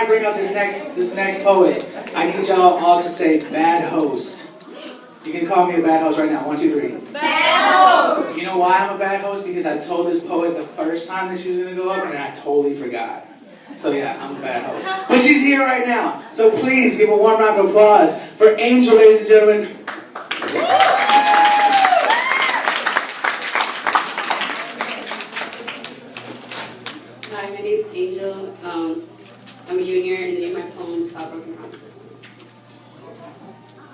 I bring up this next poet, I need y'all all to say bad host. You can call me a bad host right now. 1, 2, 3. Bad host! You know why I'm a bad host? Because I told this poet the first time that she was going to go up, and I totally forgot. So yeah, I'm a bad host. But she's here right now. So please give a warm round of applause for Angel, ladies and gentlemen. Hi, my name is Angel. I'm a junior, and the name of my poem is called Broken Promises.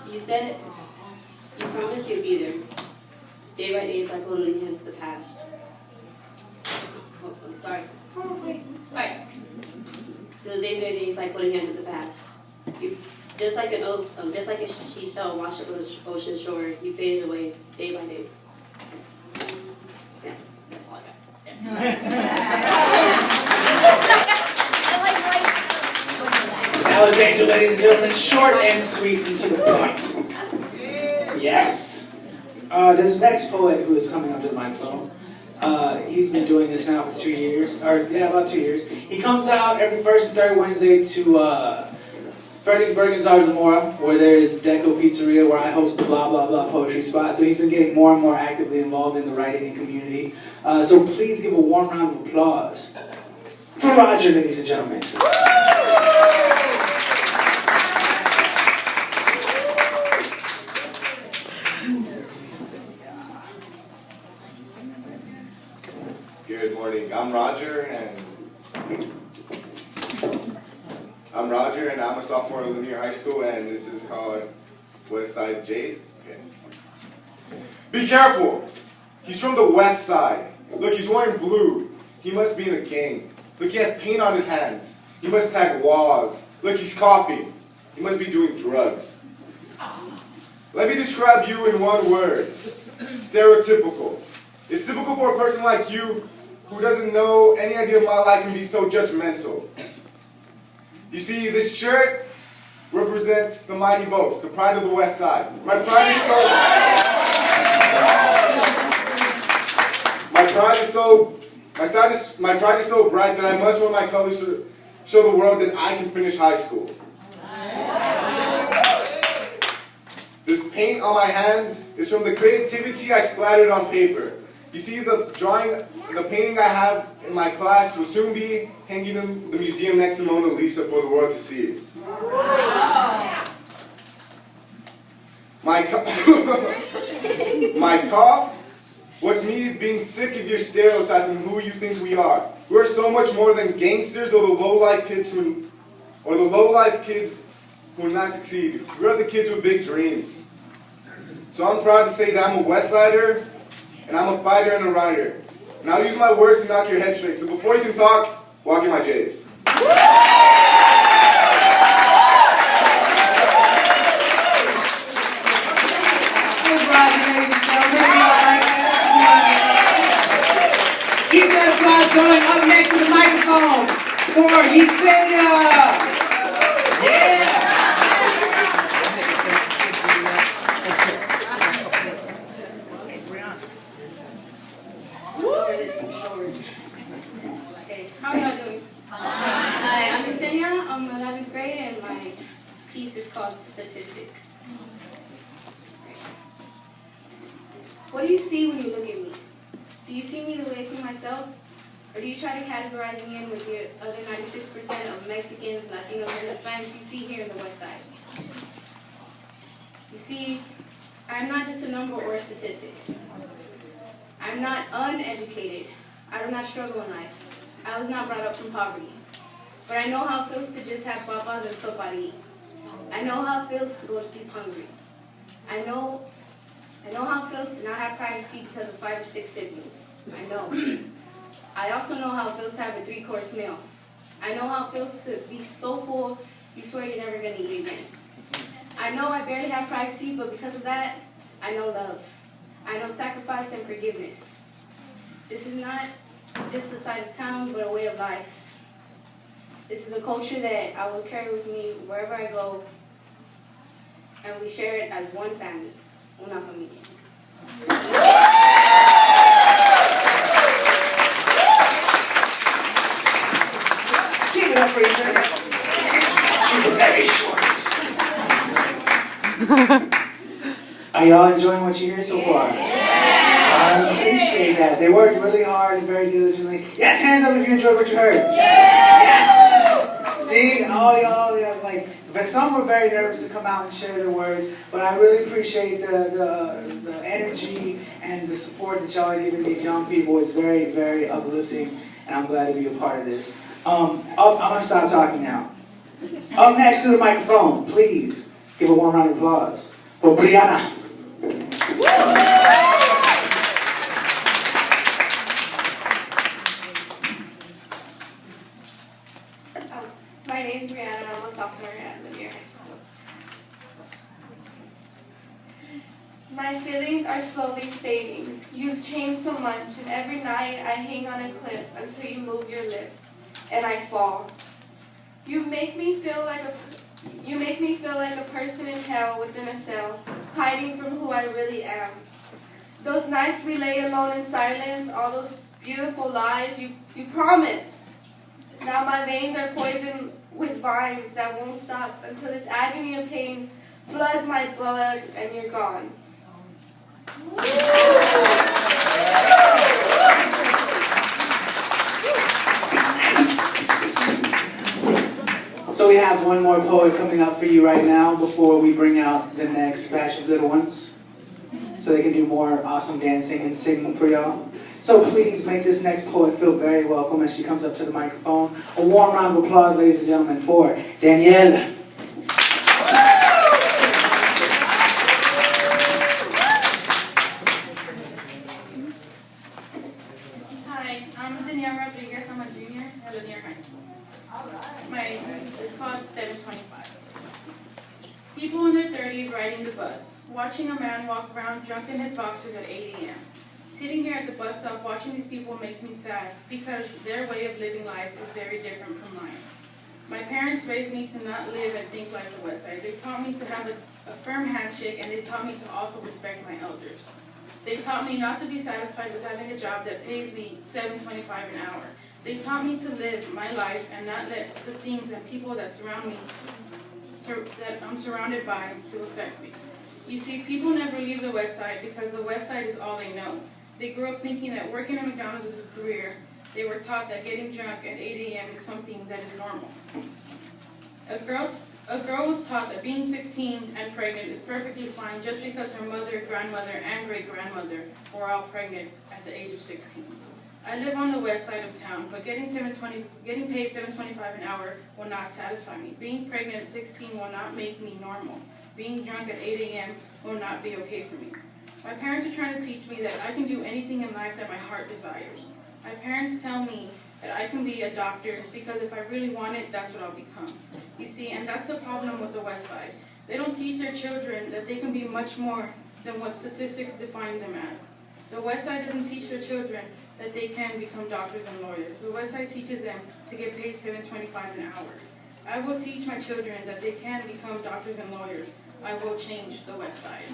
You said you promised you'd be there. Day by day, it's like holding hands with the past. Oh, I'm sorry. Alright. So day by day, it's like holding hands with the past. You, just like a seashell washed up on the ocean shore, you faded away day by day. Yes, that's all I got. That was Angel, ladies and gentlemen. Short and sweet and to the point. Yes. This next poet who is coming up to the microphone, he's been doing this now for 2 years, about 2 years. He comes out every first and third Wednesday to Fredericksburg and Zarzamora, where there is Deco Pizzeria, where I host the blah blah blah poetry spot. So he's been getting more and more actively involved in the writing community. So please give a warm round of applause for Roger, ladies and gentlemen. Good morning. I'm Roger, and I'm a sophomore at Lanier High School, and this is called West Side Jays. Okay. Be careful! He's from the West Side. Look, he's wearing blue. He must be in a gang. Look, he has paint on his hands. He must tag walls. Look, he's coughing. He must be doing drugs. Let me describe you in one word. Stereotypical. It's typical for a person like you who doesn't know any idea of my life and be so judgmental. You see, this shirt represents the mighty boast, the pride of the West Side. My pride is so bright that I must wear my colors to show the world that I can finish high school. This paint on my hands is from the creativity I splattered on paper. You see, the painting I have in my class will soon be hanging in the museum next to Mona Lisa for the world to see. My cough, what's me being sick of your stereotypes and who you think we are. We're so much more than gangsters or the low-life kids who will not succeed. We're the kids with big dreams. So I'm proud to say that I'm a West Sider, and I'm a fighter and a writer. And I'll use my words to knock your head straight. So before you can talk, walk in my J's. Keep that applause going. Up next to the microphone for Yesenia. Yeah. Okay, how are y'all doing? Hi, I'm Yesenia. I'm 11th grade, and my piece is called Statistic. What do you see when you look at me? Do you see me the way I see myself? Or do you try to categorize me in with your other 96% of Mexicans, Latinos, and Hispanics you see here in the West Side? You see, I'm not just a number or a statistic. I'm not uneducated. I do not struggle in life. I was not brought up from poverty. But I know how it feels to just have papas and sopa to eat. I know how it feels to go to sleep hungry. I know how it feels to not have privacy because of 5 or 6 siblings. I know. I also know how it feels to have a 3-course meal. I know how it feels to be so full, you swear you're never going to eat again. I know I barely have privacy, but because of that, I know love. I know sacrifice and forgiveness. This is not just a side of town, but a way of life. This is a culture that I will carry with me wherever I go, and we share it as one family, una familia. Keep it up for each other. Are y'all enjoying what you hear so far? I appreciate that. They worked really hard and very diligently. Yes, hands up if you enjoyed what you heard. Yes! See, all y'all, like, but some were very nervous to come out and share their words, but I really appreciate the energy and the support that y'all are giving these young people. It's very, very uplifting, and I'm glad to be a part of this. I'm going to stop talking now. Up next to the microphone, please give a warm round of applause for Brianna. My name's Brianna and I'm a sophomore at Lanier High School. My feelings are slowly fading. You've changed so much, and every night I hang on a cliff until you move your lips, and I fall. You make me feel like a person in hell within a cell, hiding from who I really am. Those nights we lay alone in silence, all those beautiful lies you promised. Now my veins are poisoned with vines that won't stop until this agony of pain floods my blood and you're gone. So we have one more poet coming up for you right now before we bring out the next batch of little ones, so they can do more awesome dancing and singing for y'all. So please make this next poet feel very welcome as she comes up to the microphone. A warm round of applause, ladies and gentlemen, for Danielle. Hi, I'm Danielle Rodriguez. I'm a junior at Lanier High School. It's called 725. People in their 30s riding the bus, watching a man walk around drunk in his boxers at 8 a.m. Sitting here at the bus stop watching these people makes me sad because their way of living life is very different from mine. My parents raised me to not live and think like the West Side. They taught me to have a firm handshake, and they taught me to also respect my elders. They taught me not to be satisfied with having a job that pays me $7.25 an hour. They taught me to live my life and not let the things and people that surround me, that I'm surrounded by, to affect me. You see, people never leave the West Side because the West Side is all they know. They grew up thinking that working at McDonald's is a career. They were taught that getting drunk at 8 a.m. is something that is normal. A girl was taught that being 16 and pregnant is perfectly fine just because her mother, grandmother, and great-grandmother were all pregnant at the age of 16. I live on the west side of town, but getting paid $7.25 an hour will not satisfy me. Being pregnant at 16 will not make me normal. Being drunk at 8 a.m. will not be okay for me. My parents are trying to teach me that I can do anything in life that my heart desires. My parents tell me that I can be a doctor because if I really want it, that's what I'll become. You see, and that's the problem with the West Side. They don't teach their children that they can be much more than what statistics define them as. The West Side doesn't teach their children that they can become doctors and lawyers. The West Side teaches them to get paid $7.25 an hour. I will teach my children that they can become doctors and lawyers. I will change the West Side.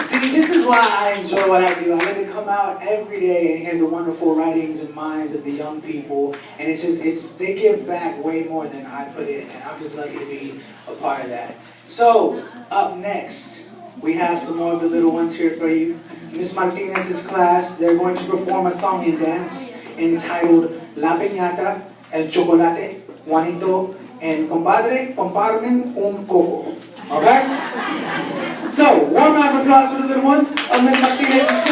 See, this is why I enjoy what I do. I get to come out every day and hear the wonderful writings and minds of the young people, and they give back way more than I put in, and I'm just lucky to be a part of that. So, up next, we have some more of the little ones here for you. Miss Martinez's class, they're going to perform a song and dance entitled La Piñata, El Chocolate, Juanito, and Compadre, Comparmen un Coco. Okay? So, warm round of applause for the little ones of Miss Martinez's class.